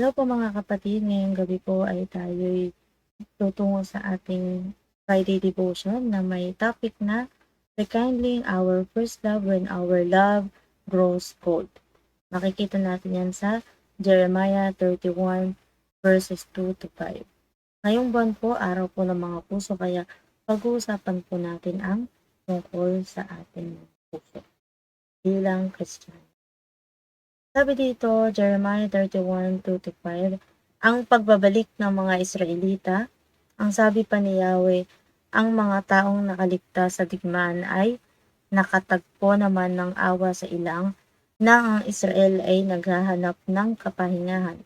Hello po mga kapatid, ngayong gabi po ay tayo'y tutungo sa ating Friday devotion na may topic na Rekindling Our First Love When Our Love Grows Cold. Makikita natin yan sa Jeremiah 31 verses 2 to 5. Ngayong buwan po, araw po ng mga puso, kaya pag-uusapan po natin ang tungkol sa ating puso bilang Kristiyano. Sabi dito, Jeremiah 31, 2-5, ang pagbabalik ng mga Israelita, ang sabi pa ni Yahweh, ang mga taong nakaligtas sa digmaan ay nakatagpo naman ng awa sa ilang na ang Israel ay naghahanap ng kapahingahan.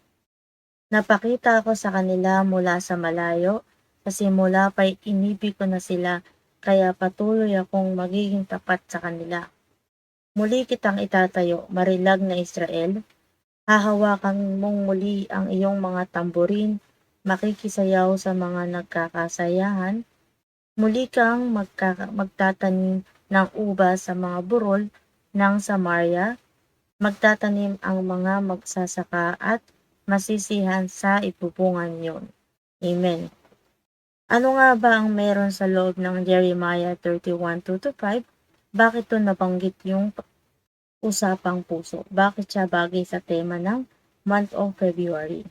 Napakita ako sa kanila mula sa malayo, kasi mula pa'y inibig ko na sila, kaya patuloy akong magiging tapat sa kanila. Muli kitang itatayo, marilag na Israel. Hahawakan mong muli ang iyong mga tamborin, makikisayaw sa mga nagkakasayahan. Muli kang magtatanim ng ubas sa mga burol ng Samaria. Magtatanim ang mga magsasaka at masisihan sa ibubungan yon. Amen. Ano nga ba ang meron sa loob ng Jeremiah 31, 2-5? Bakit to nabanggit yung usapang puso? Bakit siya bagay sa tema ng month of February?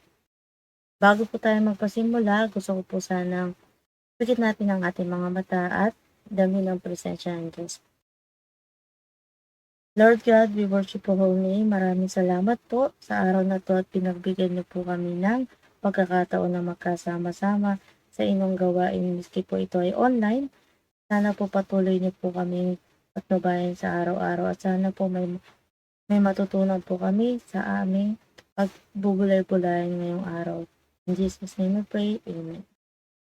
Bago po tayo magpasimula, gusto ko po sanang pikit natin ang ating mga mata at dami ng presensya ng Diyos. Lord God, we worship your holy name. Maraming salamat po sa araw na to at pinagbigyan niyo po kami ng pagkakataon na magkasama-sama sa inyong gawain. Miski po ito ay online, sana po patuloy niyo po kami patnubayan sa araw-araw at sana po may matutunan po kami sa aming pagbubulay-bulayan ngayong araw. In Jesus' name we pray. Amen.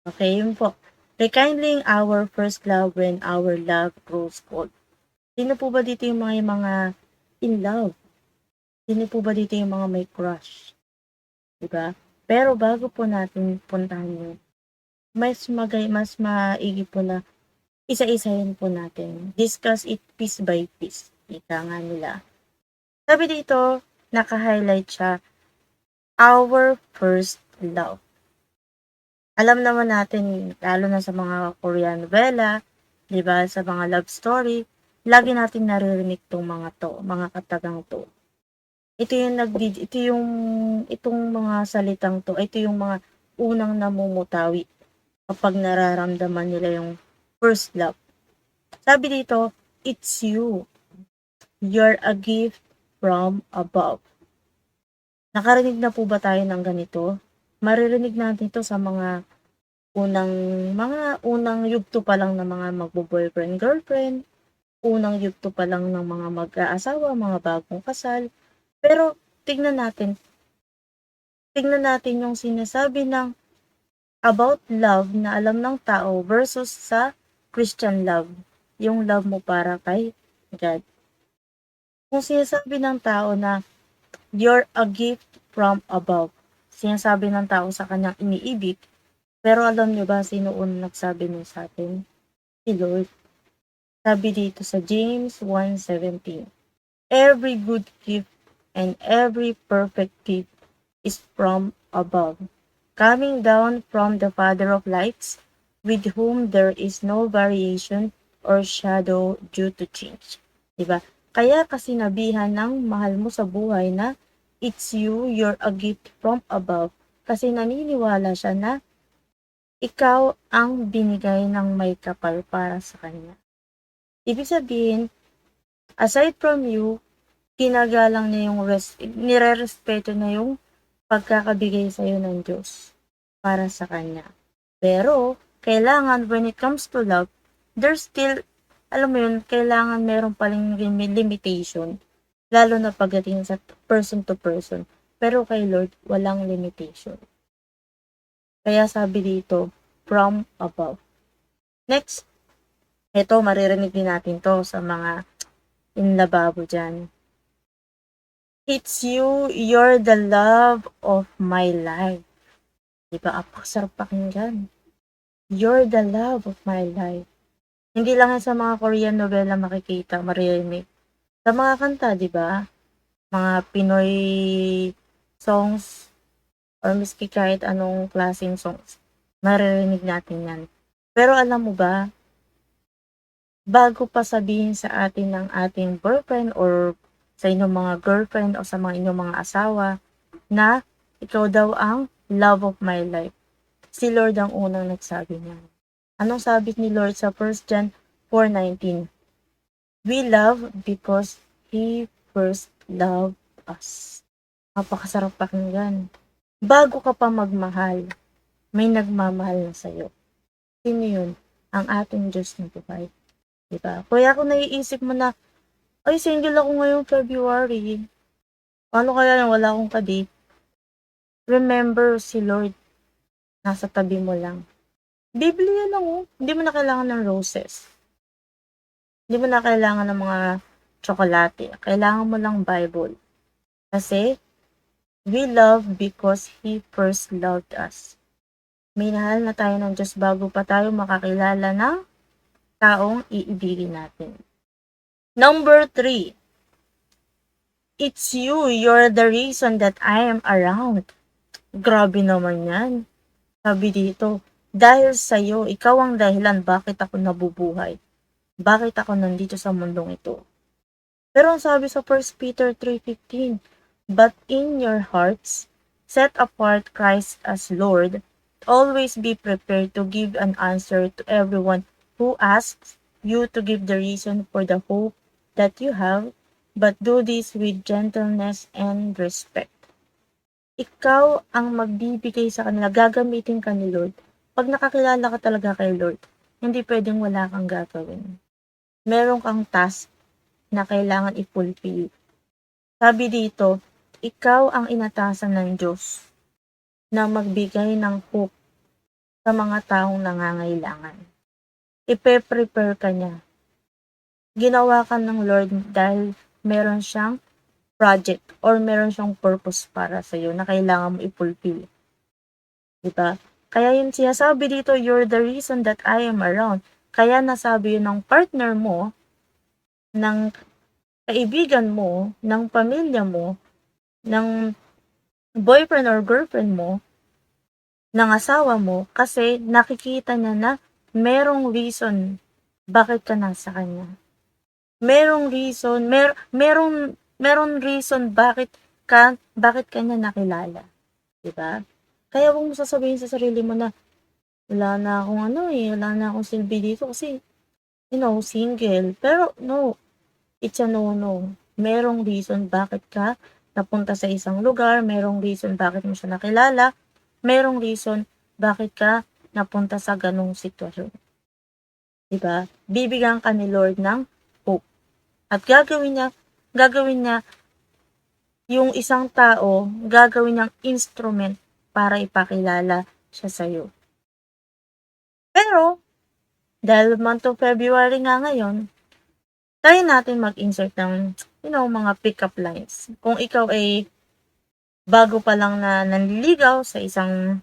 Okay, yun po. Rekindling our first love when our love grows cold. Sino po ba dito yung mga in love? Sino po ba dito yung mga may crush? Diba? Pero bago po natin puntahan yun, mas maigi po na isa-isahin po natin. Discuss it piece by piece. Ika nga nila. Sabi dito, naka-highlight siya, our first love. Alam naman natin, lalo na sa mga Korean novela, di ba, sa mga love story, lagi natin naririnig tong mga katagang to. Itong mga salitang to, ito yung mga unang namumutawi kapag nararamdaman nila yung first love. Sabi dito, it's you. You're a gift from above. Nakarinig na po ba tayo ng ganito? Maririnig natin ito sa mga unang yugto pa lang ng mga magbo-boyfriend, girlfriend, unang yugto pa lang ng mga mag-aasawa, mga bagong kasal. Pero tignan natin yung sinasabi ng about love na alam ng tao versus sa Christian love, yung love mo para kay God. Kung sinasabi ng tao na you're a gift from above, sinasabi ng tao sa kanyang iniibig, pero alam niyo ba sino unang nagsabi nun sa atin? Si Lord. Sabi dito sa James 1:17, every good gift and every perfect gift is from above, coming down from the Father of lights, with whom there is no variation or shadow due to change. Diba? Kaya kasinabihan ng mahal mo sa buhay na it's you, you're a gift from above, kasi naniniwala siya na ikaw ang binigay ng may kapal para sa kanya. Ibig sabihin, aside from you, kinagalang niya yung nire-respeto na yung pagkakabigay sa iyo ng Diyos para sa kanya. Pero, kailangan when it comes to love, there's still, alam mo yun, kailangan meron paling limitation, lalo na pagdating sa person to person. Pero kay Lord, walang limitation. Kaya sabi dito, from above. Next, ito maririnig din natin to sa mga inlababo dyan. It's you, you're the love of my life. Diba? Apakasarap pakinggan. You're the love of my life. Hindi lang yan sa mga Korean novela makikita, maririnig. Sa mga kanta, diba? Mga Pinoy songs, or miski kahit anong klaseng songs, maririnig natin yan. Pero alam mo ba, bago pa sabihin sa atin ng ating boyfriend or sa inyong mga girlfriend o sa mga inyong mga asawa na ikaw daw ang love of my life, si Lord ang unang nagsabi niyan. Anong sabi ni Lord sa 1 John 4:19? We love because He first loved us. Napakasarap pakinggan. Bago ka pa magmahal, may nagmamahal na sa'yo. Sino yun? Ang ating Diyos na buhay. Diba? Kaya kung naiisip mo na, ay, single ako ngayong February. Paano kaya na wala akong kadate? Remember si Lord. Nasa tabi mo lang. Biblia lang oh. Hindi mo na kailangan ng roses. Hindi mo na kailangan ng mga tsokolate. Kailangan mo lang Bible. Kasi, we love because He first loved us. Minahal na tayo ng Diyos bago pa tayo makakilala ng taong iibigin natin. Number 3. It's you. You're the reason that I am around. Grabe naman yan. Sabi dito, dahil sa'yo, ikaw ang dahilan bakit ako nabubuhay. Bakit ako nandito sa mundong ito. Pero ang sabi sa 1 Peter 3:15, but in your hearts, set apart Christ as Lord. Always be prepared to give an answer to everyone who asks you to give the reason for the hope that you have, but do this with gentleness and respect. Ikaw ang magbibigay sa kanila, gagamitin ka ni Lord. Pag nakakilala ka talaga kay Lord, hindi pwedeng wala kang gagawin. Meron kang task na kailangan i-fulfill. Sabi dito, ikaw ang inatasan ng Diyos na magbigay ng hope sa mga taong nangangailangan. Ipe-prepare ka niya. Ginawa ka ng Lord dahil meron siyang project or meron siyang purpose para sa iyo na kailangan mo i-fulfill. Diba? Kaya yung sinasabi dito, you're the reason that I am around. Kaya nasabi yun ng partner mo, ng kaibigan mo, ng pamilya mo, ng boyfriend or girlfriend mo, ng asawa mo, kasi nakikita niya na merong reason bakit ka nasa kanya. Merong reason, merong reason bakit ka niya nakilala. Diba? Kaya huwag mo sasabihin sa sarili mo na wala na akong wala na akong silbi dito kasi, single. Pero no, it's a no-no. Merong reason bakit ka napunta sa isang lugar, merong reason bakit mo siya nakilala, merong reason bakit ka napunta sa ganong sitwasyon. Diba? Bibigyan ka ni Lord ng hope. At gagawin niya yung isang tao, gagawin niyang instrument para ipakilala siya sa'yo. Pero, dahil month of February nga ngayon, try natin mag-insert ng, mga pick-up lines. Kung ikaw ay bago pa lang na nanliligaw sa isang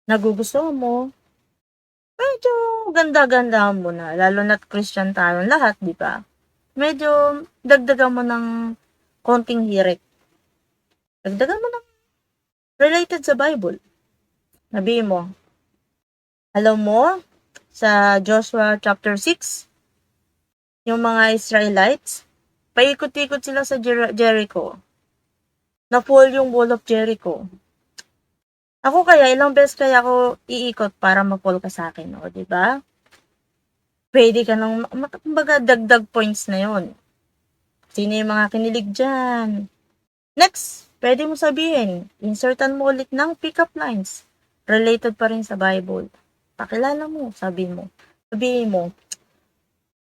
nagugustuhan mo, medyo ganda-ganda mo na. Lalo na't Christian tayong lahat, di ba? Medyo dagdagan mo ng konting hirit. Dagdagan mo ng related sa Bible. Sabihin mo, alam mo, sa Joshua chapter 6, yung mga Israelites, paikot-ikot sila sa Jericho. Na-fall yung wall of Jericho. Ako kaya, ilang beses kaya ako iikot para ma-fall ka sa akin, o, diba? Pwede ka nang, kumbaga, dagdag points na yon. Sino yung mga kinilig dyan? Next, pwede mo sabihin, insertan mo ulit ng pick-up lines. Related pa rin sa Bible. Pakilala mo, sabihin mo,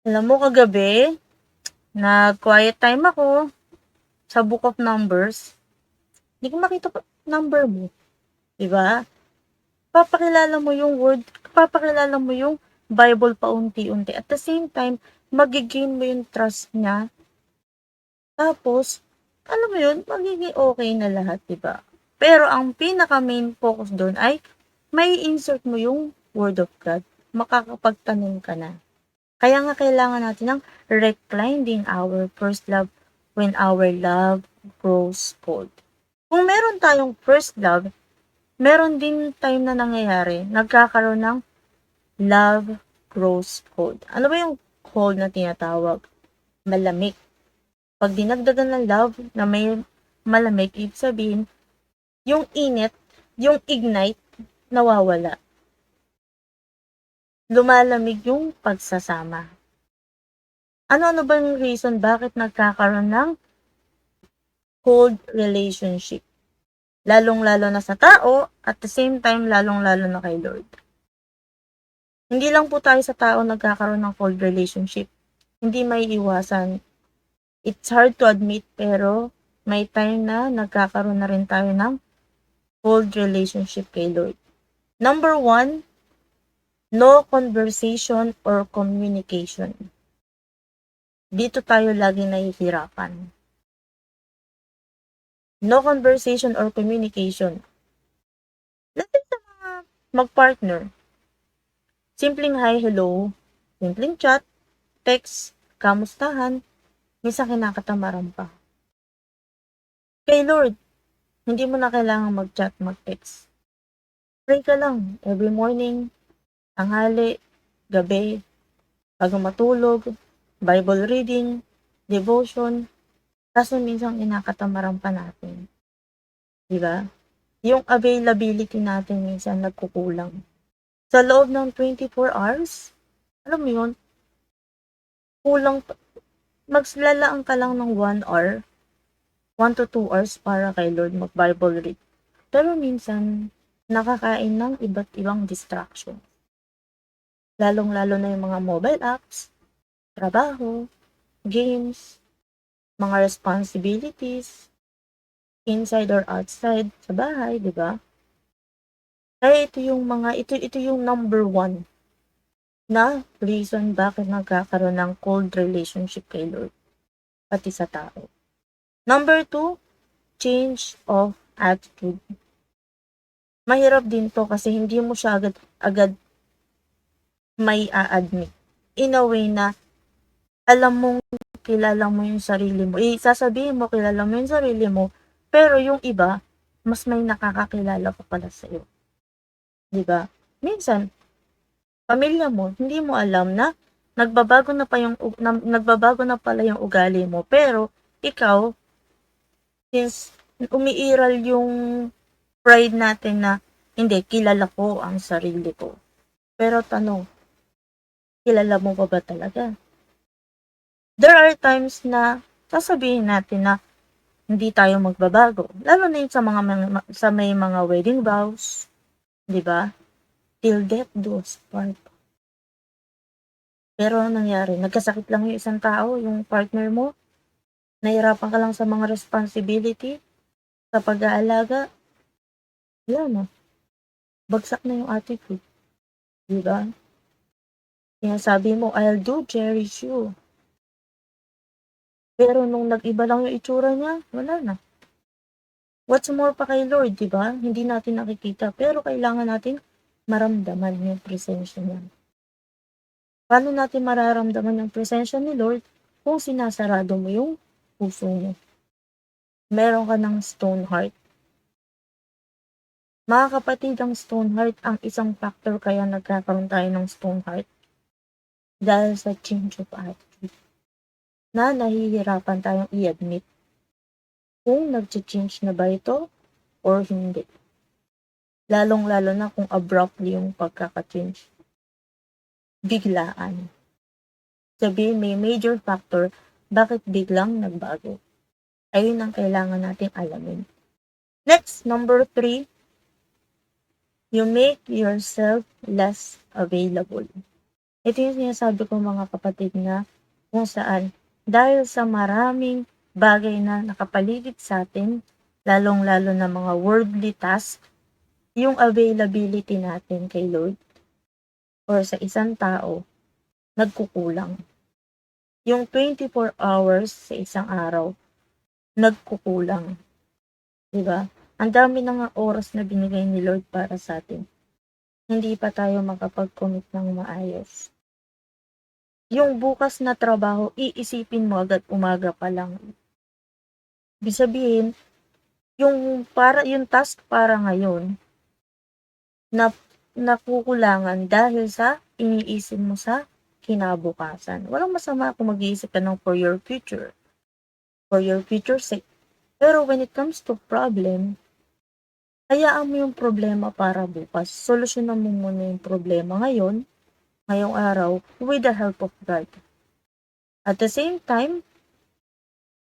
alam mo kagabi, nag-quiet time ako sa Book of Numbers. Hindi ko makita number mo. Diba? Papakilala mo yung word, papakilala mo yung Bible paunti-unti. At the same time, magigain mo yung trust niya. Tapos, alam mo yun, magiging okay na lahat, diba? Pero ang pinaka-main focus doon ay may insert mo yung Word of God. Makakapagtanong ka na. Kaya nga kailangan natin ng reclining our first love when our love grows cold. Kung meron tayong first love, meron din time na nangyayari, nagkakaroon ng love grows cold. Ano ba yung cold na tinatawag? Malamig. Pag dinagdagan ng love na may malamig, ibig sabihin, yung init, yung ignite, nawawala. Lumalamig yung pagsasama. Ano-ano ba yung reason bakit nagkakaroon ng cold relationship? Lalong-lalo na sa tao, at the same time, lalong-lalo na kay Lord. Hindi lang po tayo sa tao nagkakaroon ng cold relationship. Hindi may iwasan. It's hard to admit, pero may time na nagkakaroon na rin tayo ng cold relationship kay Lord. Number 1, no conversation or communication. Dito tayo lagi nahihirapan. No conversation or communication. Let's say sa mga mag-partner. Simpleng hi, hello, simpleng chat, text, kamustahan, minsan kinakatamaran pa. Kay Lord, hindi mo na kailangan mag-chat, mag-text. Pray ka lang every morning, tanghali, gabi, bago matulog, Bible reading, devotion, kaso minsan kinakatamaran pa natin. Diba? Yung availability natin minsan nagkukulang. Sa loob ng 24 hours, alam mo yun, kulang, maglalaan ka lang ng 1 hour, 1 to 2 hours para kay Lord mag-Bible read. Pero minsan, nakakain ng iba't ibang distraction. Lalong-lalo na yung mga mobile apps, trabaho, games, mga responsibilities, inside or outside sa bahay, di ba? Kaya ito yung number 1 na reason bakit nagkakaroon ng cold relationship kay Lord, pati sa tao. Number 2, change of attitude. Mahirap din to kasi hindi mo siya agad may a-admit. In a way na alam mong kilala mo yung sarili mo. Sasabihin mo kilala mo yung sarili mo, pero yung iba, mas may nakakakilala pa pala sa'yo. Diba? Minsan, pamilya mo, hindi mo alam na nagbabago na pala yung ugali mo, pero ikaw, since umiiral yung pride natin na hindi, kilala ko ang sarili ko. Pero tanong, kilala mo pa ba talaga? There are times na sasabihin natin na hindi tayo magbabago. Lalo na yun sa may mga wedding vows, 'di ba? Till death do us part. Pero anong nangyari? Nagkasakit lang yung isang tao, yung partner mo. Nahirapan ka lang sa mga responsibility, sa pag-aalaga. Wala na. Bagsak na yung attitude. 'Di ba? Sinasabi mo, I'll do cherish you. Pero nung nag-iba lang yung itsura niya, wala na. What's more pa kay Lord, 'di ba? Hindi natin nakikita, pero kailangan natin maramdaman yung presensya niya. Paano natin mararamdaman yung presensya ni Lord kung sinasarado mo yung puso mo? Meron ka ng stone heart. Mga kapatid, ang stone heart ang isang factor kaya nagkakaroon tayo ng stone heart. Dahil sa change of attitude. Na nahihirapan tayong i-admit kung nag-change na ba ito or hindi. Lalong-lalo na kung abruptly yung pagkaka-change. Biglaan. Sabihin may major factor bakit biglang nagbago. Ayun ang kailangan nating alamin. Next, number 3, you make yourself less available. Ito yung sinasabi ko mga kapatid na kung saan dahil sa maraming bagay na nakapaligid sa atin, lalong-lalo na mga worldly task, yung availability natin kay Lord or sa isang tao, nagkukulang. Yung 24 hours sa isang araw, nagkukulang. Diba? Ang dami na nga oras na binigay ni Lord para sa atin. Hindi pa tayo makapag-commit ng maayos. Yung bukas na trabaho, iisipin mo agad umaga pa lang. Ibig sabihin, yung task para ngayon, na nakukulangan dahil sa iniisip mo sa kinabukasan. Walang masama kung mag-iisip ka ng for your future sake. Pero when it comes to problem, hayaan mo yung problema para bukas. Solusyonan mo muna yung problema ngayong araw, with the help of God. At the same time,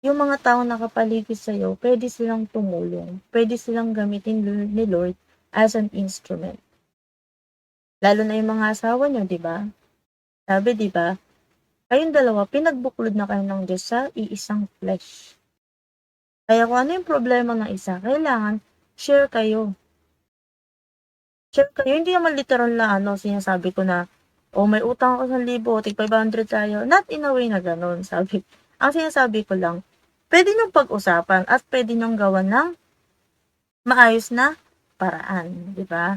yung mga taong nakapaligid sa'yo, pwede silang tumulong. Pwede silang gamitin ni Lord as an instrument. Lalo na yung mga asawa nyo, di ba? Sabi, di ba? Kayong dalawa, pinagbuklod na kayo ng Diyos sa iisang flesh. Kaya kung ano yung problema ng isa, kailangan share kayo. Share kayo. Hindi naman literal na sinasabi ko na, may utang ako 1,000, tig 500 tayo. Not in a way na ganun, sabi. Ang sinasabi ko lang, pwede niyong pag-usapan at pwede niyong gawan ng maayos na paraan, di ba?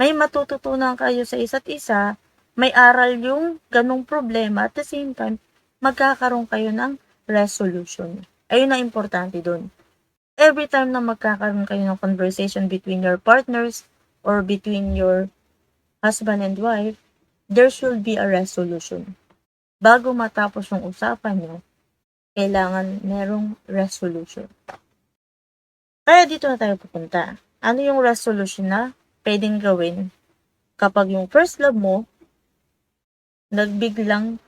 May matututunan kayo sa isa't isa, may aral yung ganung problema, at the same time, magkakaroon kayo ng resolution. Ayun ang importante dun. Every time na magkakaroon kayo ng conversation between your partners or between your husband and wife, there should be a resolution. Bago matapos yung usapan nyo, kailangan merong resolution. Kaya dito na tayo pupunta. Ano yung resolution na pwedeng gawin kapag yung first love mo nagbiglang,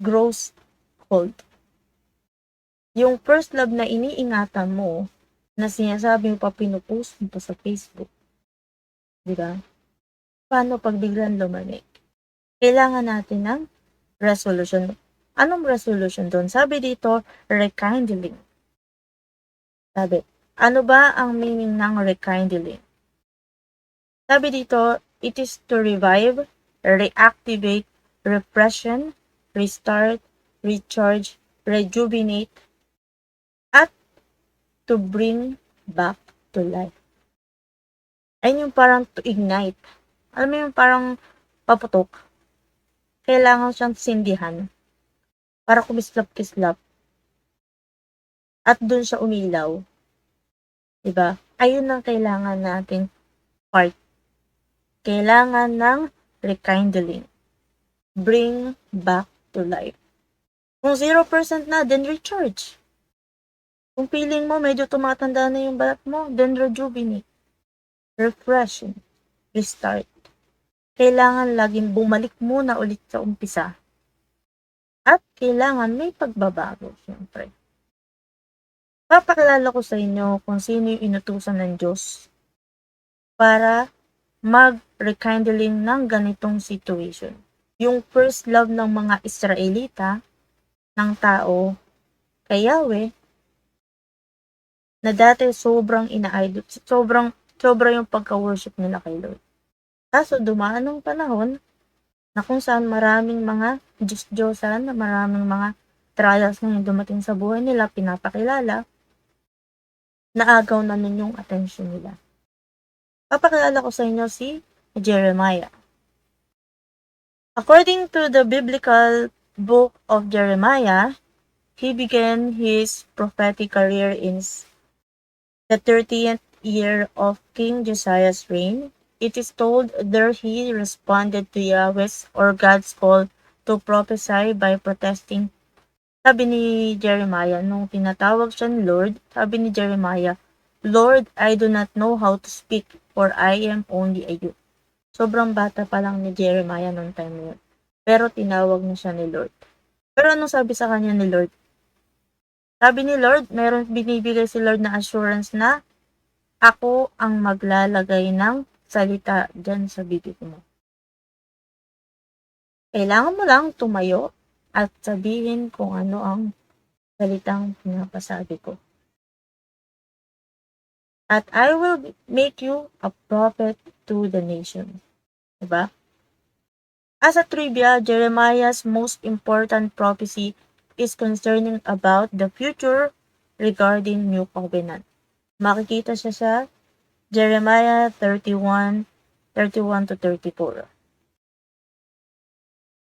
grows cold? Yung first love na iniingatan mo, na sinasabi mo pa, pinupost mo pa sa Facebook. Diba? Paano pag biglang lumamig? Kailangan natin ng resolution. Anong resolution doon? Sabi dito, rekindling. Sabi, ano ba ang meaning ng rekindling? Sabi dito, it is to revive, reactivate, repression, restart, recharge, rejuvenate, at to bring back to life. Ayun yung parang to ignite. Alam mo yung parang paputok. Kailangan siyang sindihan para kumislap-kislap at dun siya umilaw. Diba? Ayun ang kailangan natin part. Kailangan ng rekindling. Bring back to life. Kung 0% na, then recharge. Kung feeling mo medyo tumatanda na yung balat mo, then rejuvenate. Refreshing. Restart. Kailangan laging bumalik muna ulit sa umpisa. At kailangan may pagbabago, syempre. Papakilala ko sa inyo kung sino yung inutusan ng Diyos para mag-rekindling ng ganitong situation. Yung first love ng mga Israelita, ng tao, kay Yahweh, na dati sobrang ina-idol, sobra yung pagka-worship nila kay Lord. Kaso dumaan ng panahon na kung saan maraming mga Diyos-Diyosan, maraming mga trials na yung dumating sa buhay nila, pinapakilala, naagaw na nun yung attention nila. Papakilala ko sa inyo si Jeremiah. According to the biblical book of Jeremiah, he began his prophetic career in the 30th year of King Josiah's reign. It is told there he responded to Yahweh's or God's call to prophesy by protesting. Sabi ni Jeremiah, nung tinatawag siya ni Lord, sabi ni Jeremiah, Lord, I do not know how to speak, for I am only a youth. Sobrang bata pa lang ni Jeremiah noong time na yun. Pero tinawag na siya ni Lord. Pero anong sabi sa kanya ni Lord? Sabi ni Lord, meron binibigay si Lord na assurance na ako ang maglalagay ng salita dyan sa bibig mo. Kailangan mo lang tumayo at sabihin kung ano ang salitang pinapasabi ko. At I will make you a prophet to the nation. Diba? As a trivia, Jeremiah's most important prophecy is concerning about the future regarding New Covenant. Makikita siya sa Jeremiah 31 to 34.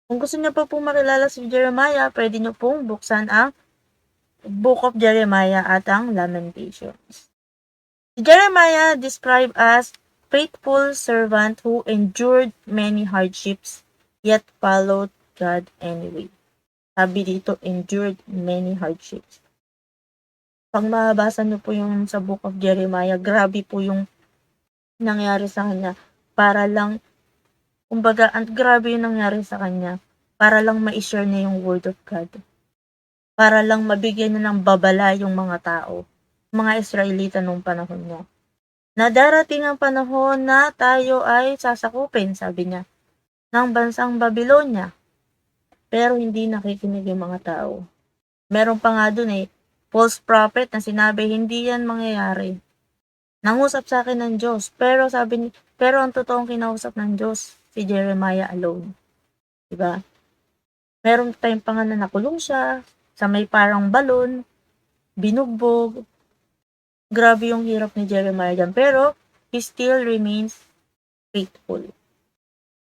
Kung gusto niyo pa pong makilala si Jeremiah, pwede niyo pong buksan ang Book of Jeremiah at ang Lamentations. Si Jeremiah described as faithful servant who endured many hardships yet followed God anyway. Sabi dito, endured many hardships. Pag mababasa niyo po yung sa Book of Jeremiah, grabe po yung nangyari sa kanya. Para lang, kumbaga, grabe yung nangyari sa kanya. Para lang ma-share niya yung word of God. Para lang mabigyan niya ng babala yung mga tao, mga Israelita nung panahon niya. Na darating ang panahon na tayo ay sasakupin, sabi niya, ng bansang Babylonia. Pero hindi nakikinig yung mga tao. Meron pa nga dun false prophet na sinabi, hindi yan mangyayari. Nangusap sa akin ng Diyos, pero ang totoong kinausap ng Diyos, si Jeremiah alone. Diba? Meron tayong pa nga na nakulong siya, sa may parang balon, binugbog. Grabe yung hirap ni Jeremiah dyan. Pero, he still remains faithful.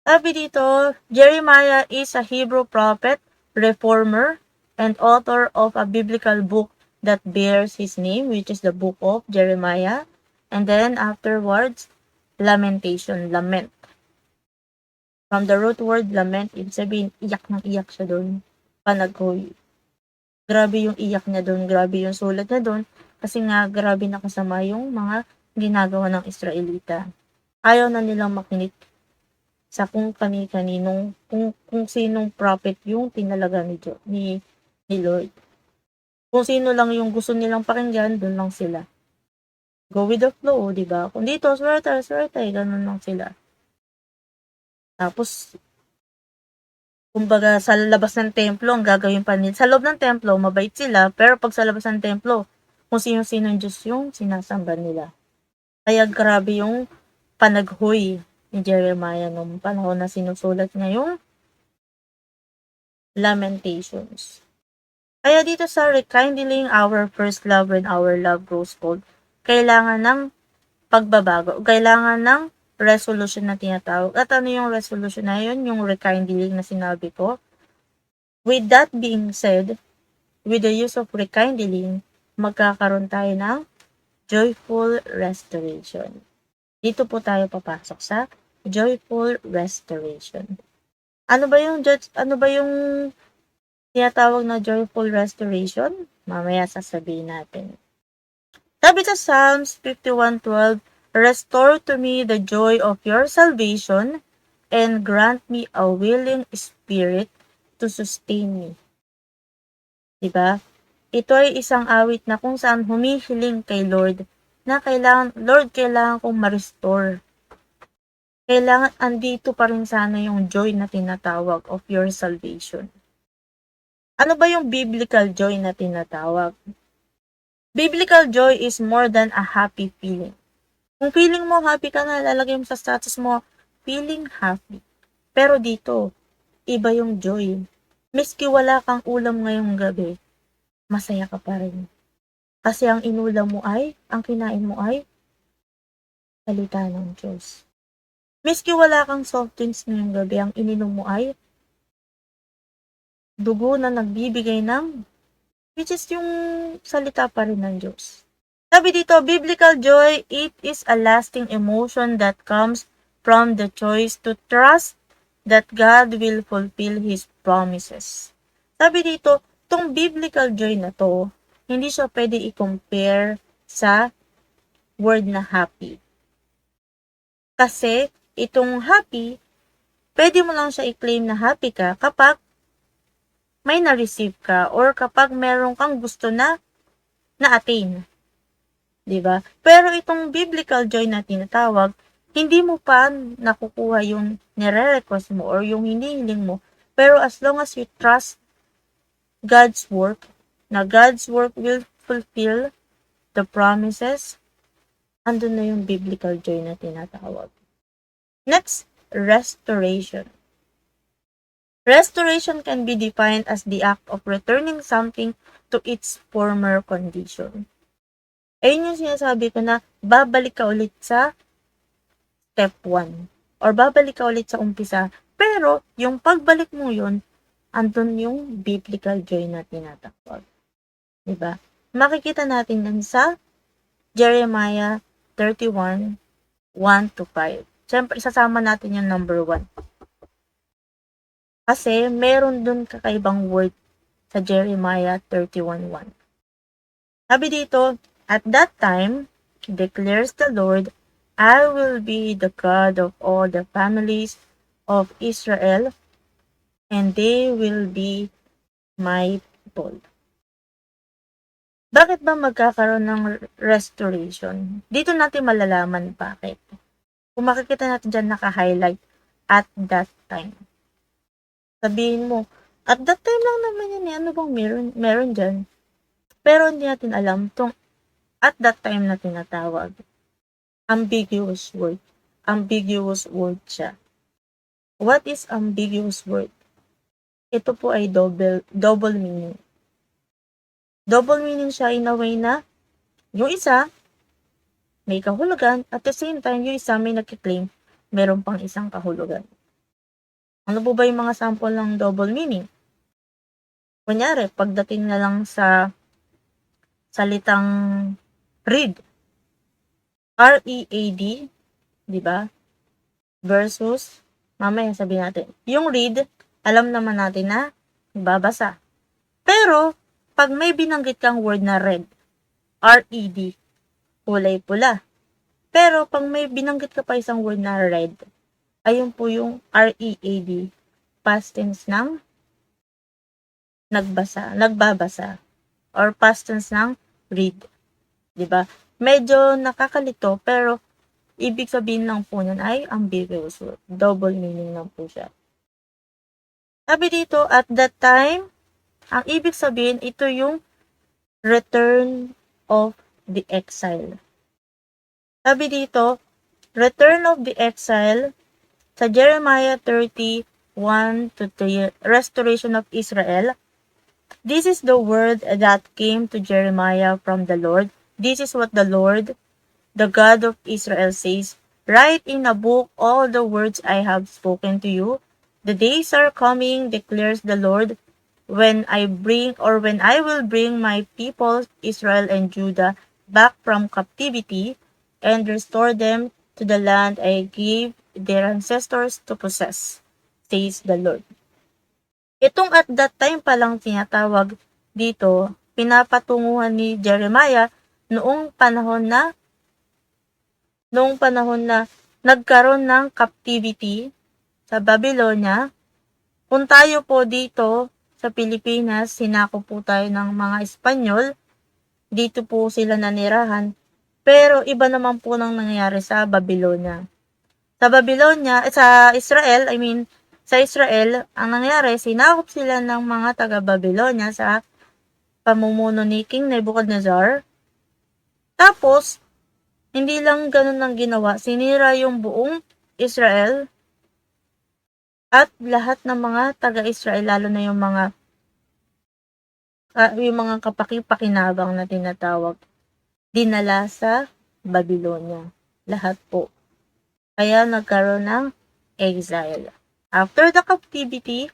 Sabi dito, Jeremiah is a Hebrew prophet, reformer, and author of a biblical book that bears his name, which is the book of Jeremiah. And then, afterwards, lamentation, lament. From the root word lament, ibig sabihin, iyak ng iyak siya doon. Panaghoy. Grabe yung iyak niya doon, grabe yung sulat niya doon, kasi nga grabe nakasama yung mga ginagawa ng Israelita. Ayaw na nilang makinig sa kung kani-kaninong, kung sinong prophet yung tinalaga ni Lord. Kung sino lang yung gusto nilang pakinggan, doon lang sila. Go with the flow, di ba? Kung dito, swerte, ganun lang sila. Tapos, kumbaga, sa labas ng templo, ang gagawin pa nila. Sa loob ng templo, mabait sila, pero pag sa labas ng templo, kung sino-sino yung Diyos yung sinasamba nila. Kaya grabe yung panaghoy ni Jeremiah nung panahon na sinusulat niya yung Lamentations. Kaya dito sa rekindling our first love when our love grows cold, kailangan ng pagbabago, kailangan ng resolution na tinatawag. At ano yung resolution na yun? Yung rekindling na sinabi ko. With that being said, with the use of rekindling, magkakaroon tayo ng joyful restoration. Dito po tayo papasok sa joyful restoration. Ano ba yung tinatawag na joyful restoration? Mamaya sasabihin natin. Sabi sa Psalms 51:12, restore to me the joy of your salvation and grant me a willing spirit to sustain me. Diba? Ito ay isang awit na kung saan humihiling kay Lord na kailangan kong ma-restore. Kailangan andito pa rin sana yung joy na tinatawag of your salvation. Ano ba yung biblical joy na tinatawag? Biblical joy is more than a happy feeling. Kung feeling mo happy ka na, lalagay mo sa status mo, feeling happy. Pero dito, iba yung joy. Miski wala kang ulam ngayong gabi, masaya ka pa rin. Kasi ang kinain mo ay salita ng Diyos. Miski wala kang soft drinks ngayong gabi, ang ininom mo ay dugo na nagbibigay ng, which is yung salita pa rin ng Diyos. Sabi dito, biblical joy, it is a lasting emotion that comes from the choice to trust that God will fulfill His promises. Sabi dito, itong biblical joy na to, hindi siya pwede i-compare sa word na happy. Kasi, itong happy, pwede mo lang siya i-claim na happy ka kapag may na-receive ka or kapag meron kang gusto na na-attain. Diba? Pero itong biblical joy na tinatawag, hindi mo pa nakukuha yung nire-request mo or yung hinihiling mo. Pero as long as you trust God's work, na God's work will fulfill the promises, andun na yung biblical joy na tinatawag. Next, restoration. Restoration can be defined as the act of returning something to its former condition. Ayun yung sinasabi ko na babalik ka ulit sa step 1 or babalik ka ulit sa umpisa. Pero yung pagbalik mo yun, andun yung biblical joy na tinatawag. Diba? Makikita natin yan sa Jeremiah 31 1 to 5. Siyempre, isasama natin yung number 1. Kasi, meron dun kakaibang word sa Jeremiah 31:1. Sabi dito, at that time, declares the Lord, I will be the God of all the families of Israel, and they will be my people. Bakit ba magkakaroon ng restoration? Dito natin malalaman bakit. Kung makikita natin dyan naka-highlight, at that time. Sabihin mo, at that time lang naman yan eh. Ano bang meron dyan? Pero hindi natin alam tong at that time na tinatawag. Ambiguous word. Ambiguous word siya. What is ambiguous word? Ito po ay double meaning. Double meaning siya in a way na yung isa may kahulugan at the same time yung isa may nagkiklaim meron pang isang kahulugan. Ano po ba yung mga sample ng double meaning? Kunyari, pagdating na lang sa salitang read. R-E-A-D, di ba? Versus, mamaya sabihin natin, yung read, alam naman natin na babasa. Pero, pag may binanggit kang word na red, R-E-D, kulay pula. Pero, pag may binanggit ka pa isang word na red, ayun po yung R-E-A-D, past tense ng nagbabasa, or past tense ng read. Diba? Medyo nakakalito, pero ibig sabihin lang po niyan ay ambiguous word. Double meaning lang po siya. Sabi dito, at that time, ang ibig sabihin, ito yung return of the exile. Sabi dito, return of the exile, sa Jeremiah 30:1 to 3, restoration of Israel. This is the word that came to Jeremiah from the Lord. This is what the Lord, the God of Israel says, write in a book all the words I have spoken to you. The days are coming, declares the Lord, when I will bring my people Israel and Judah back from captivity and restore them to the land I gave their ancestors to possess, says the Lord. Itong at that time pa lang tinatawag dito, pinapatunguhan ni Jeremiah noong panahon na nagkaroon ng captivity sa Babylonia. Kung tayo po dito sa Pilipinas, sinako po tayo ng mga Espanyol, dito po sila nanirahan, pero iba naman po nang nangyayari sa Babylonia. Sa Israel, ang nangyari, sinakop sila ng mga taga-Babylonia sa pamumuno ni King Nebuchadnezzar. Tapos, hindi lang ganun ang ginawa, sinira yung buong Israel at lahat ng mga taga-Israel, lalo na yung mga kapaki-pakinabang na tinatawag, dinala sa Babylonia. Lahat po. Kaya nagkaroon ng exile. After the captivity,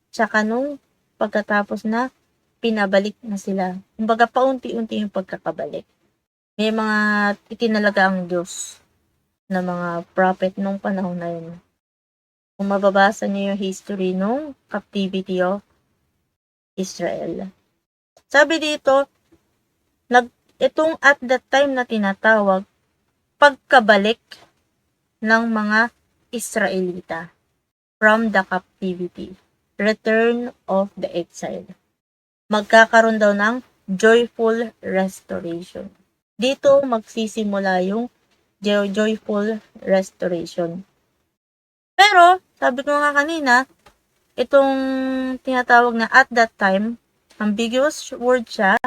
tsaka nung pagkatapos na pinabalik na sila. Kumbaga paunti-unti yung pagkakabalik. May mga itinalaga ang Diyos na mga prophet nung panahon na yun. Kung mababasa niyo yung history nung captivity of Israel. Sabi dito, itong at that time na tinatawag, pagkabalik ng mga Israelita from the captivity, return of the exile. Magkakaroon daw ng joyful restoration. Dito magsisimula yung joyful restoration. Pero, sabi ko nga kanina, itong tinatawag na at that time, ambiguous word siya,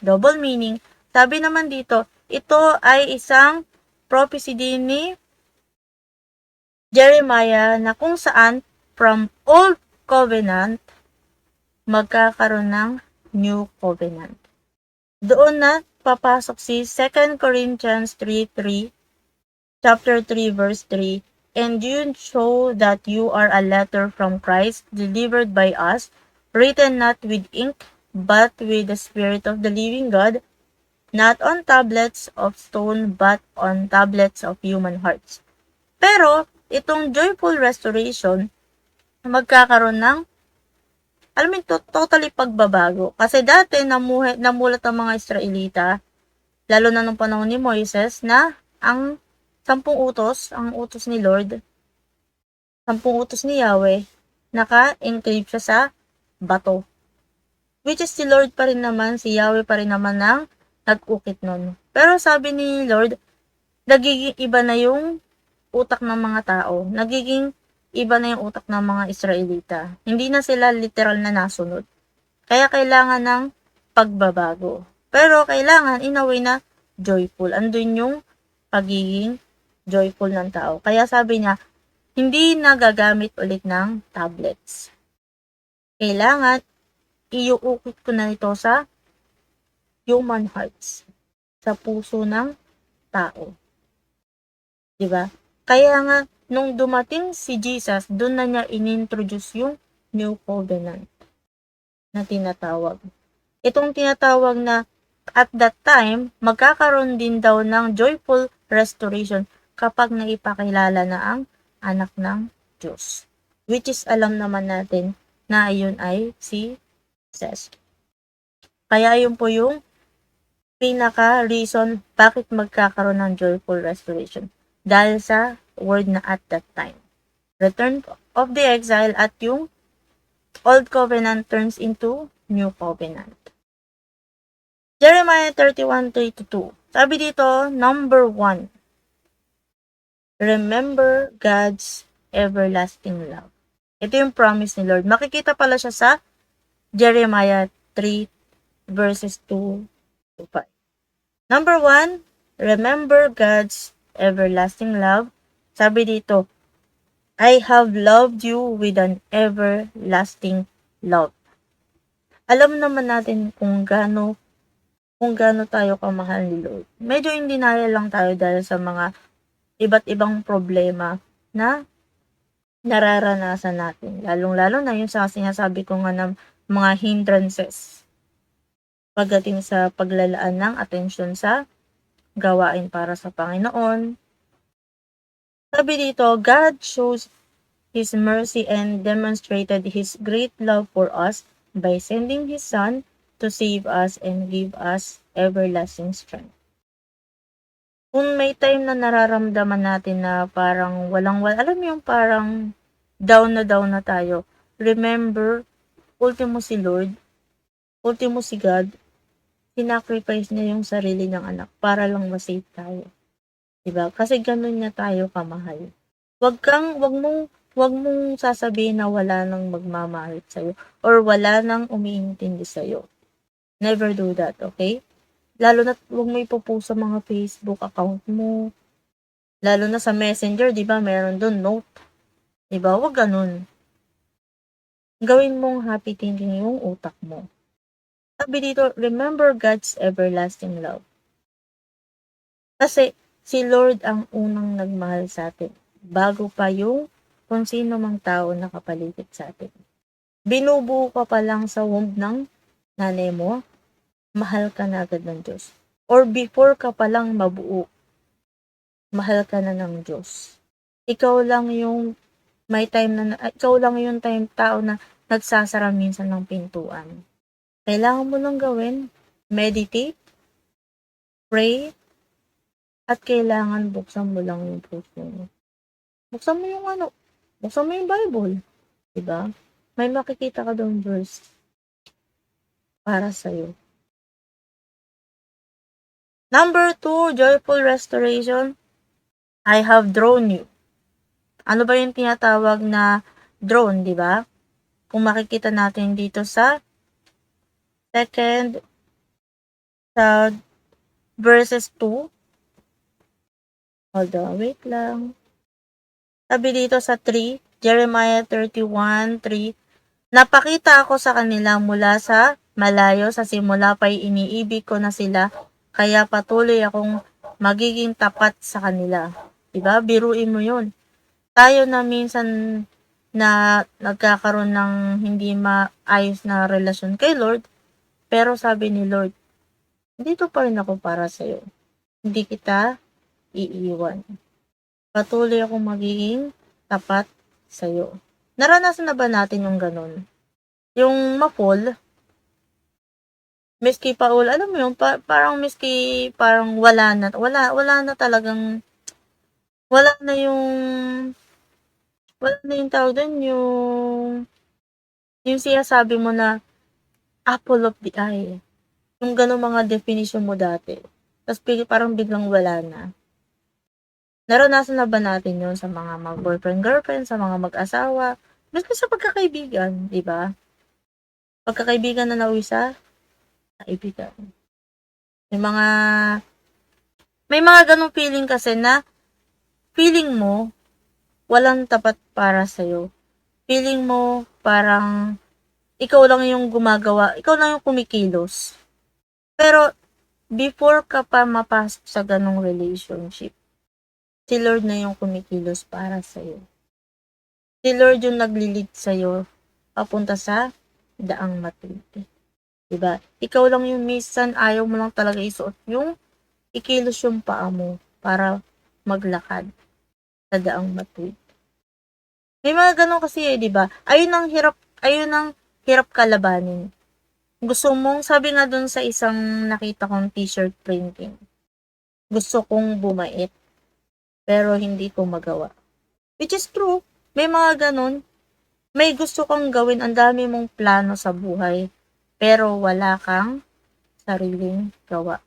double meaning. Sabi naman dito, ito ay isang prophecy din ni Jeremiah na kung saan from Old Covenant magkakaroon ng New Covenant. Doon na papasok si 2 Corinthians 3:3, chapter 3 verse 3, and you show that you are a letter from Christ delivered by us, written not with ink but with the Spirit of the living God, not on tablets of stone but on tablets of human hearts. Pero, itong joyful restoration, magkakaroon ng, alam mo, totally pagbabago. Kasi dati, namulat ang mga Israelita, lalo na nung panahon ni Moises, na ang 10 utos, ang utos ni Lord, 10 utos ni Yahweh, naka-enclave siya sa bato. Which is si Lord pa rin naman, si Yahweh pa rin naman ang nag-ukit nun. Pero sabi ni Lord, nagiging iba na yung utak ng mga tao. Nagiging iba na yung utak ng mga Israelita. Hindi na sila literal na nasunod. Kaya kailangan ng pagbabago. Pero kailangan in a way na joyful. Andun yung pagiging joyful ng tao. Kaya sabi niya, hindi na gagamit ulit ng tablets. Kailangan iuukit ko na ito sa human hearts, sa puso ng tao. Diba? Kaya nga, nung dumating si Jesus, doon na niya inintroduce yung new covenant na tinatawag. Itong tinatawag na at that time, magkakaroon din daw ng joyful restoration kapag naipakilala na ang anak ng Diyos. Which is alam naman natin na ayun ay si Jesus. Kaya yun po yung pinaka-reason bakit magkakaroon ng joyful restoration. Dahil sa word na at that time. Return of the exile at yung old covenant turns into new covenant. Jeremiah 31:3-2. Sabi dito, number 1. Remember God's everlasting love. Ito yung promise ni Lord. Makikita pala siya sa Jeremiah 3 verses 2-5. Number 1, remember God's everlasting love. Sabi dito, I have loved you with an everlasting love. Alam naman natin kung gaano tayo kamahal ni Lord. Medyo in denial lang tayo dahil sa mga iba't ibang problema na nararanasan natin. Lalong-lalo na yung sa sinasabi ko nga ng mga hindrances pagdating sa paglalaan ng atensyon sa gawain para sa Panginoon. Sabi dito, God shows His mercy and demonstrated His great love for us by sending His Son to save us and give us everlasting strength. Kung may time na nararamdaman natin na parang alam mo yung parang down na tayo, remember, ultimo si Lord, ultimo si God, sinacrifice niya yung sarili ng anak para lang ma-save tayo. Diba? Kasi ganun niya tayo kamahal. Wag mong sasabihin na wala nang magmamahal sa'yo or wala nang umiintindi sa'yo. Never do that, okay? Lalo na wag mo ipopost sa mga Facebook account mo. Lalo na sa Messenger, di ba? Meron doon note. Di ba? Wag ganun. Gawin mong happy thinking yung utak mo. Sabi dito, remember God's everlasting love. Kasi si Lord ang unang nagmahal sa atin. Bago pa yung kung sino mang tao nakapaligid sa atin. Binubuo ka pa lang sa womb ng nanay mo, mahal ka na agad ng Diyos. Or before ka pa lang mabuo, mahal ka na ng Diyos. Ikaw lang yung tao na nagsasara minsan ng pintuan. Kailangan mo lang gawin, meditate, pray, at kailangan buksan mo lang yung puso mo. Buksan mo yung Bible. Diba? May makikita ka doon verse para sa'yo. Number 2, joyful restoration. I have drawn you. Ano ba yung tinatawag na drawn, di ba? Kung makikita natin dito sa verses 2. Hold on, wait lang. Sabi dito sa 3, Jeremiah 31:3, napakita ako sa kanila mula sa malayo, sa simula pa'y iniibig ko na sila, kaya patuloy akong magiging tapat sa kanila. Diba? Biruin mo yun. Tayo na minsan na nagkakaroon ng hindi maayos na relasyon kay Lord, pero sabi ni Lord, dito pa rin ako para sa'yo. Hindi kita iiwan. Patuloy akong magiging tapat sa'yo. Naranasan na ba natin yung ganun? Yung ma-fall, miski alam mo yun, parang miski parang wala na talagang, wala na yung tawag dun, yung sinasabi mo na apple of the eye. Yung ganun mga definition mo dati. Tapos parang biglang wala na. Naranasan na ba natin yun sa mga mag-boyfriend-girlfriend, sa mga mag-asawa, miski sa pagkakaibigan, di ba? Pagkakaibigan na nauwi sa kaibigan. May mga ganong feeling kasi na feeling mo walang tapat para sa'yo. Feeling mo parang ikaw lang yung gumagawa, ikaw lang yung kumikilos. Pero before ka pa mapasok sa ganong relationship, si Lord na yung kumikilos para sa'yo. Si Lord yung naglilid sa'yo papunta sa daang matuwid. Diba? Ikaw lang yung minsan ayaw mo lang talaga isuot yung ikilos yung paa mo para maglakad sa daang matuwid. May mga ganun kasi diba? Ayun ang hirap kalabanin. Gusto mong, sabi nga dun sa isang nakita kong t-shirt printing, gusto kong bumait, pero hindi ko magawa. Which is true. May mga ganun. May gusto kang gawin, ang dami mong plano sa buhay, pero wala kang sariling gawa.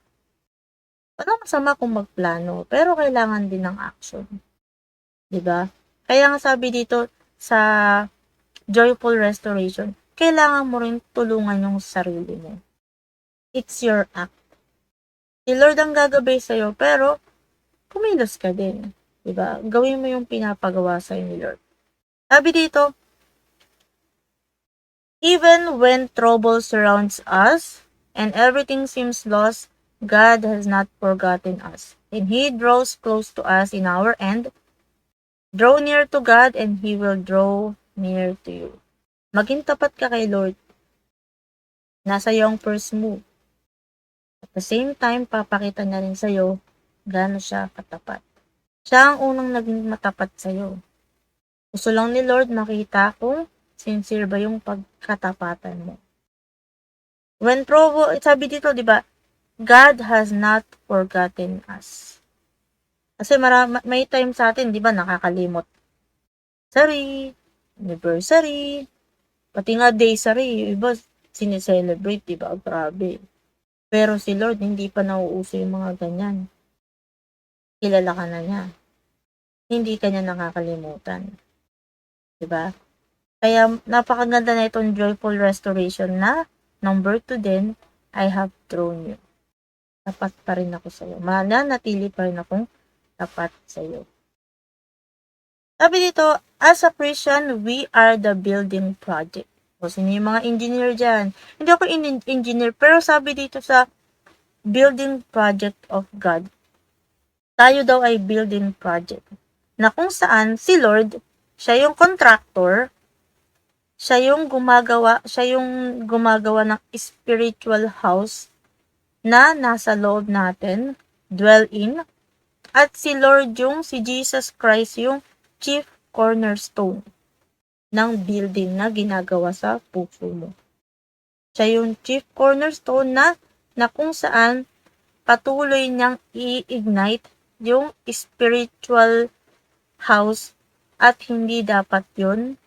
Walang masama kung magplano, pero kailangan din ng action. Diba? Kaya nga sabi dito sa Joyful Restoration, kailangan mo rin tulungan yung sarili mo. It's your act. Si Lord ang gagabay sa'yo, pero kumilos ka din. Diba? Gawin mo yung pinapagawa sa'yo ni Lord. Sabi dito, even when trouble surrounds us and everything seems lost, God has not forgotten us. And He draws close to us in our end. Draw near to God and He will draw near to you. Maging tapat ka kay Lord. Nasa iyo ang first move. At the same time, papakita niya rin sa'yo gaano siya katapat. Siya ang unang naging matapat sa'yo. Gusto lang ni Lord makita kung sincere ba yung pagkatapatan mo. When trouble, sabi dito, di ba, God has not forgotten us. Kasi may time sa atin, di ba, nakakalimot. Anniversary, pati nga daysary, yung iba sineselebrate, di ba, grabe. Pero si Lord, hindi pa nauuso yung mga ganyan. Kilala ka na niya. Hindi ka niya nakakalimutan. Diba? Kaya napakaganda na itong Joyful Restoration na number 2 din, I have drawn you. Tapat pa rin ako sa'yo. Mananatili pa rin akong tapat sa'yo. Sabi dito, as a Christian, we are the building project. O sino yung mga engineer dyan? Hindi ako engineer, pero sabi dito sa building project of God, tayo daw ay building project. Na kung saan si Lord, siya yung contractor, siya yung gumagawa ng spiritual house na nasa loob natin, dwell in, at si Jesus Christ yung chief cornerstone ng building na ginagawa sa puso mo. Siya yung chief cornerstone na kung saan patuloy niyang i-ignite yung spiritual house at hindi dapat yun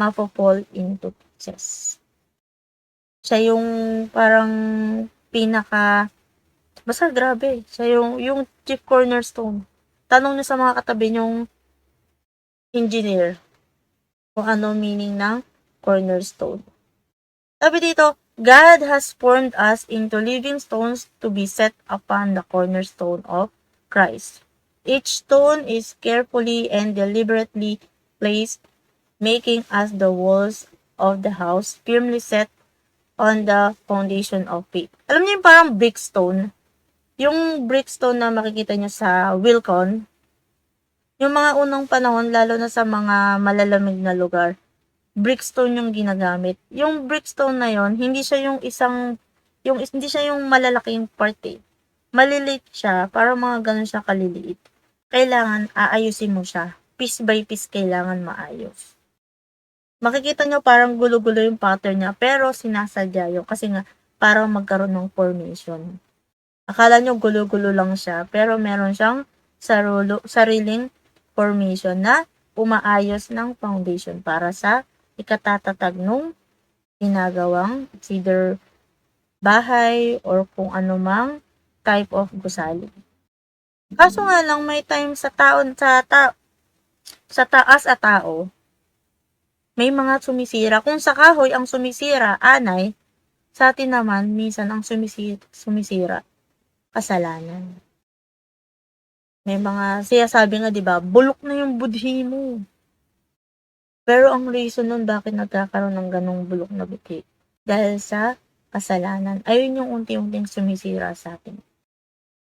mapopall into pieces. Siya yung parang basta grabe, siya yung chief cornerstone. Tanong niyo sa mga katabi niyong engineer kung ano meaning ng cornerstone. Sabi dito, God has formed us into living stones to be set upon the cornerstone of Christ. Each stone is carefully and deliberately placed, making us the walls of the house firmly set on the foundation of faith. Alam niyo yung parang brickstone? Yung brickstone na makikita niyo sa Wilcon, yung mga unang panahon, lalo na sa mga malalamig na lugar, brickstone yung ginagamit. Yung brickstone na yon, hindi siya yung isang Hindi siya yung malalaking part eh. Maliliit siya, parang mga ganun siya kaliliit. Kailangan aayusin mo siya. Piece by piece kailangan maayos. Makikita nyo parang gulo-gulo yung pattern niya, pero sinasadya yun kasi nga parang magkaroon ng formation. Akala nyo gulo-gulo lang siya, pero meron siyang sariling formation na umaayos ng foundation para sa ikatatatag nung ginagawang either bahay or kung anumang type of gusali. Kaso nga lang may time sa taas at tao, may mga sumisira. Kung sa kahoy ang sumisira, anay, sa atin naman, minsan ang sumisira, kasalanan. May mga, siya sabi nga, di ba, bulok na yung budhi mo. Pero ang reason nun, bakit nagkakaroon ng ganong bulok na budhi? Dahil sa kasalanan. Ayun yung unti-unting sumisira sa atin.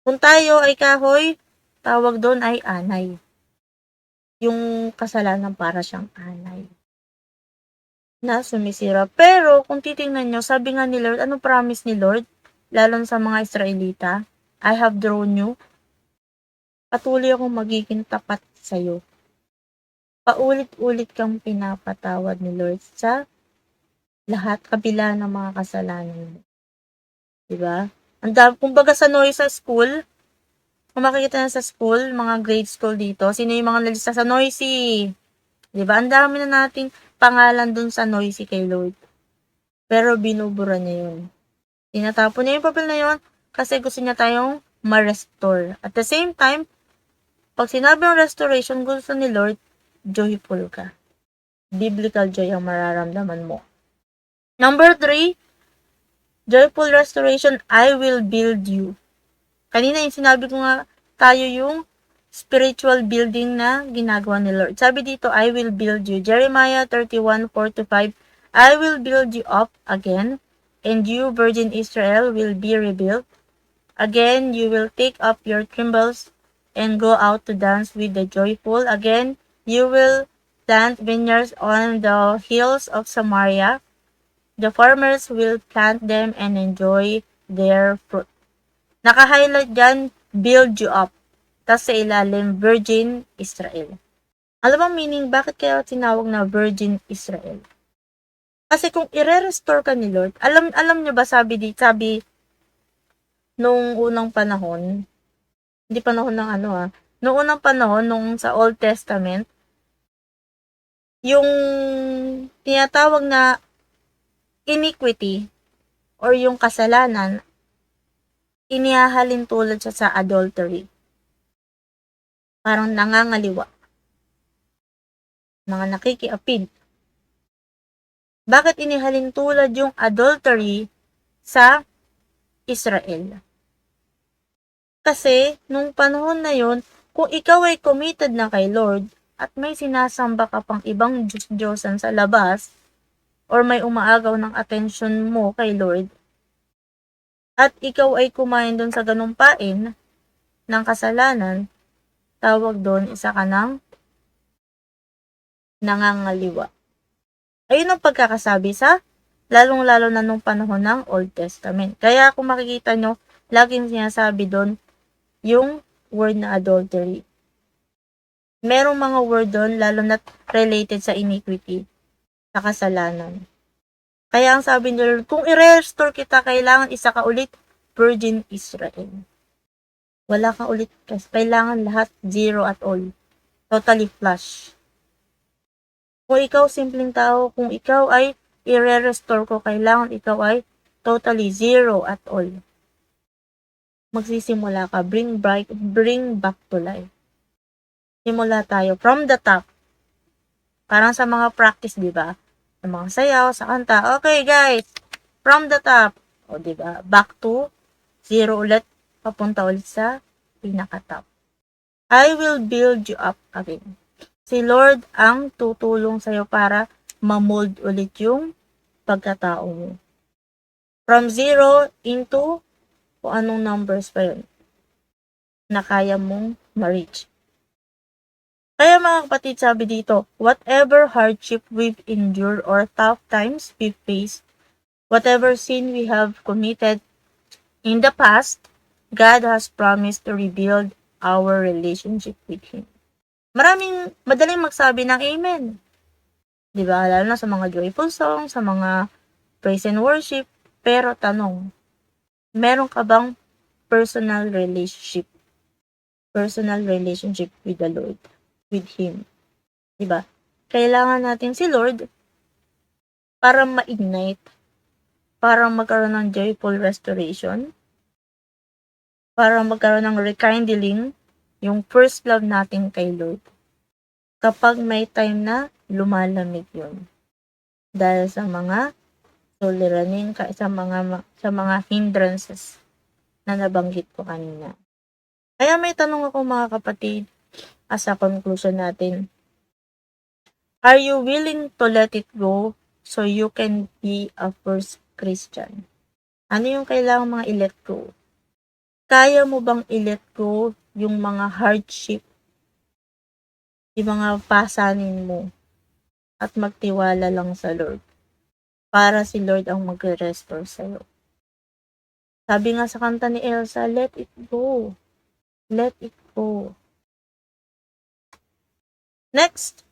Kung tayo ay kahoy, tawag doon ay anay. Yung kasalanan para siyang anay na sumisira. Pero kung titingnan nyo, sabi nga ni Lord, ano promise ni Lord? Lalo sa mga Israelita, I have drawn you. Patuloy akong magiging tapat sa'yo. Paulit-ulit kang pinapatawad ni Lord sa lahat, kabila ng mga kasalanan mo. Diba? Kumbaga sa Noisa School, kung makikita na sa school, mga grade school dito, sino yung mga nalista sa Noisy? Diba? Ang dami na nating pangalan dun sa Noisy kay Lord. Pero binubura niya yun. Tinatapon niya yung papel na yun kasi gusto niya tayong ma-restore. At the same time, pag sinabi ng restoration, gusto ni Lord, joyful ka. Biblical joy ang mararamdaman mo. Number 3, joyful restoration, I will build you. Kanina yung sinabi ko nga, tayo yung spiritual building na ginagawa ni Lord. Sabi dito, I will build you. Jeremiah 31:4-5, I will build you up again, and you, virgin Israel, will be rebuilt. Again, you will take up your timbrels and go out to dance with the joyful. Again, you will plant vineyards on the hills of Samaria. The farmers will plant them and enjoy their fruit. Naka-highlight dyan, build you up. Tapos sa ilalim, Virgin Israel. Alam mo meaning, bakit kaya tinawag na Virgin Israel? Kasi kung i-restore ka ni Lord, alam nyo ba sabi nung unang panahon, hindi panahon ng nung unang panahon, nung sa Old Testament, yung tinatawag na iniquity or yung kasalanan, inihahalin tulad siya sa adultery. Parang nangangaliwa. Mga nakikiapid. Bakit inihalin tulad yung adultery sa Israel? Kasi, nung panahon na yon, kung ikaw ay committed na kay Lord, at may sinasamba ka pang ibang Diyos-Diyosan sa labas, or may umaagaw ng atensyon mo kay Lord, at ikaw ay kumain doon sa ganung pain ng kasalanan, tawag doon, isa ka ng nangangaliwa. Ayun ang pagkakasabi sa lalong-lalo na nung panahon ng Old Testament. Kaya kung makikita nyo, laging sinasabi doon yung word na adultery. Merong mga word doon, lalo na related sa iniquity, sa kasalanan. Kaya ang sabi nila, kung i-restore kita, kailangan isa ka ulit, Virgin Israel. Wala ka ulit, kailangan lahat zero at all. Totally flush. Kung ikaw simpleng tao, kung ikaw ay i-restore ko, kailangan ikaw ay totally zero at all. Magsisimula ka, bring back to life. Simula tayo from the top. Parang sa mga practice, di ba? Sa mga sayaw, sa kanta. Okay, guys, from the top. O, di ba? Back to zero ulit, papunta ulit sa pinaka-top. I will build you up again. Si Lord ang tutulong sa'yo para ma-mold ulit yung pagkatao mo. From zero into kung anong numbers pa yun na kaya mong ma-reach. Kaya mga kapatid, sabi dito, whatever hardship we've endured or tough times we've faced, Whatever sin we have committed in the past, God has promised to rebuild our relationship with Him. Madaling magsabi ng amen. Di ba? Lalo na sa mga joyful songs, sa mga praise and worship. Pero tanong, meron ka bang personal relationship with the Lord, with Him? Di ba? Kailangan natin si Lord para ma-ignite, para magkaroon ng joyful restoration, para magkaroon ng rekindling, yung first love natin kay Lord. Kapag may time na lumalamig yun. Dahil sa mga suliranin, sa mga hindrances na nabanggit ko kanina. Kaya may tanong ako mga kapatid, as a conclusion natin. Are you willing to let it go so you can be a first Christian? Ano yung kailangan mga i-let go? Kaya mo bang i-let go yung mga hardship, yung mga pasanin mo, at magtiwala lang sa Lord? Para si Lord ang magre-restore sa'yo. Sabi nga sa kanta ni Elsa, let it go. Let it go. Next,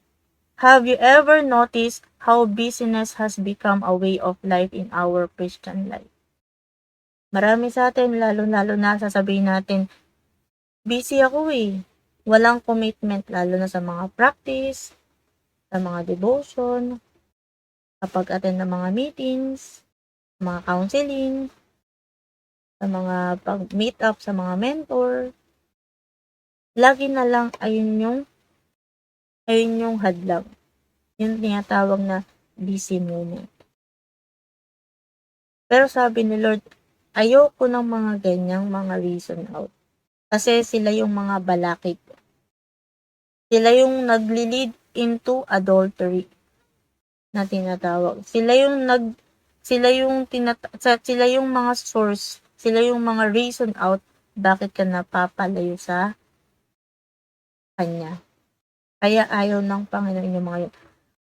have you ever noticed how busyness has become a way of life in our Christian life? Marami sa atin, lalo-lalo na sasabihin natin, busy ako eh. Walang commitment, lalo na sa mga practice, sa mga devotion, kapag attend ng mga meetings, mga counseling, sa mga pag-meet up sa mga mentor. Lagi na lang ayun yung hadlang. Yung tinatawag na busy moment. Pero sabi ni Lord, ayoko ng mga ganyang mga reason out. Kasi sila yung mga balakid. Sila yung nagli-lead into adultery na tinatawag. Sila yung mga source, sila yung mga reason out bakit ka napapalayo sa Kanya. Kaya ayaw ng Panginoon yung mga yun.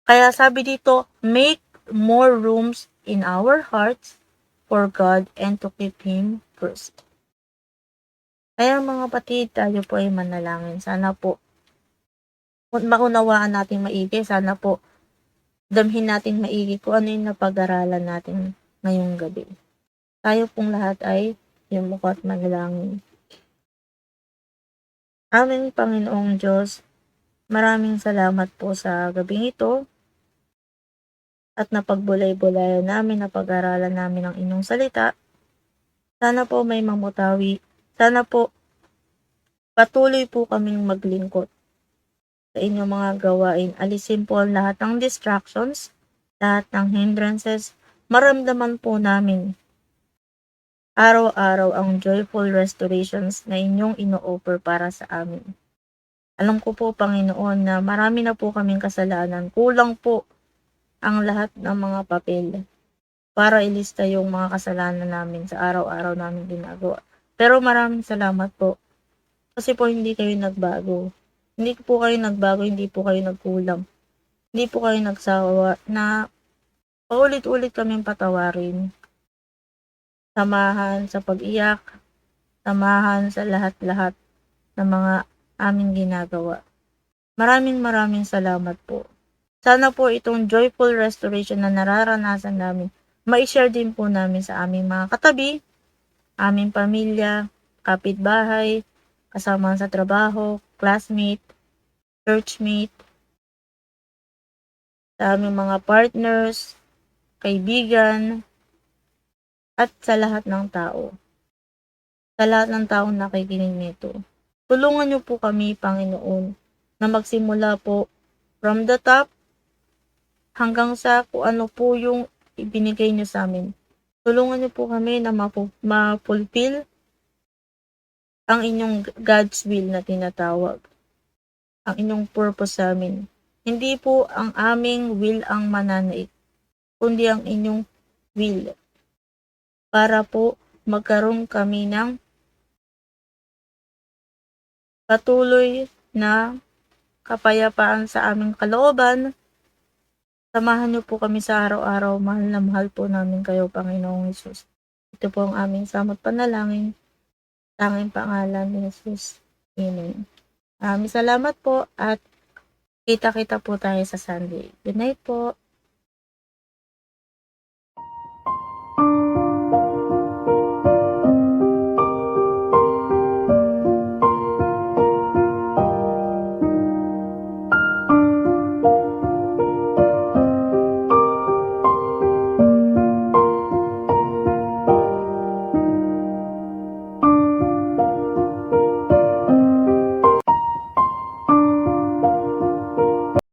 Kaya sabi dito, make more rooms in our hearts for God and to keep Him first. Kaya mga kapatid, tayo po ay manalangin. Sana po maunawaan natin maigi. Sana po damhin natin maigi kung ano yung napag-aralan natin ngayong gabi. Tayo pong lahat ay yumuko at manalangin. Aming Panginoong Diyos, maraming salamat po sa gabing ito at napagbulay-bulayan namin, napag-aralan namin ang inyong salita. Sana po may mamutawi. Sana po patuloy po kaming maglingkod sa inyong mga gawain. Alisin po ang lahat ng distractions, lahat ng hindrances. Maramdaman po namin araw-araw ang joyful restorations na inyong ino-offer para sa amin. Alam ko po, Panginoon, na marami na po kaming kasalanan. Kulang po ang lahat ng mga papel para ilista yung mga kasalanan namin sa araw-araw namin ginagawa. Pero maraming salamat po. Kasi po hindi kayo nagbago. Hindi po kayo nagbago, hindi po kayo nagkulang. Hindi po kayo nagsawa na paulit-ulit kaming patawarin. Samahan sa pag-iyak, samahan sa lahat-lahat ng mga aming ginagawa. Maraming salamat po. Sana po itong joyful restoration na nararanasan namin, ma-share din po namin sa aming mga katabi, aming pamilya, kapitbahay, kasama sa trabaho, classmate, churchmate, sa aming mga partners, kaibigan, at sa lahat ng tao. Sa lahat ng taong nakikinig nito. Tulungan niyo po kami, Panginoon, na magsimula po from the top hanggang sa kung ano po yung ibinigay niyo sa amin. Tulungan niyo po kami na ma-fulfill ang inyong God's will na tinatawag. Ang inyong purpose sa amin. Hindi po ang aming will ang mananaig, kundi ang inyong will. Para po magkaroon kami ng patuloy na kapayapaan sa aming kalooban Samahan niyo po kami sa araw-araw, mahal na mahal po namin kayo, Panginoong Hesus. Ito po ang aming samot panalangin, tanging pangalan ni Jesus. Amen. Maraming salamat po at kita-kita po tayo sa Sunday. Good night po.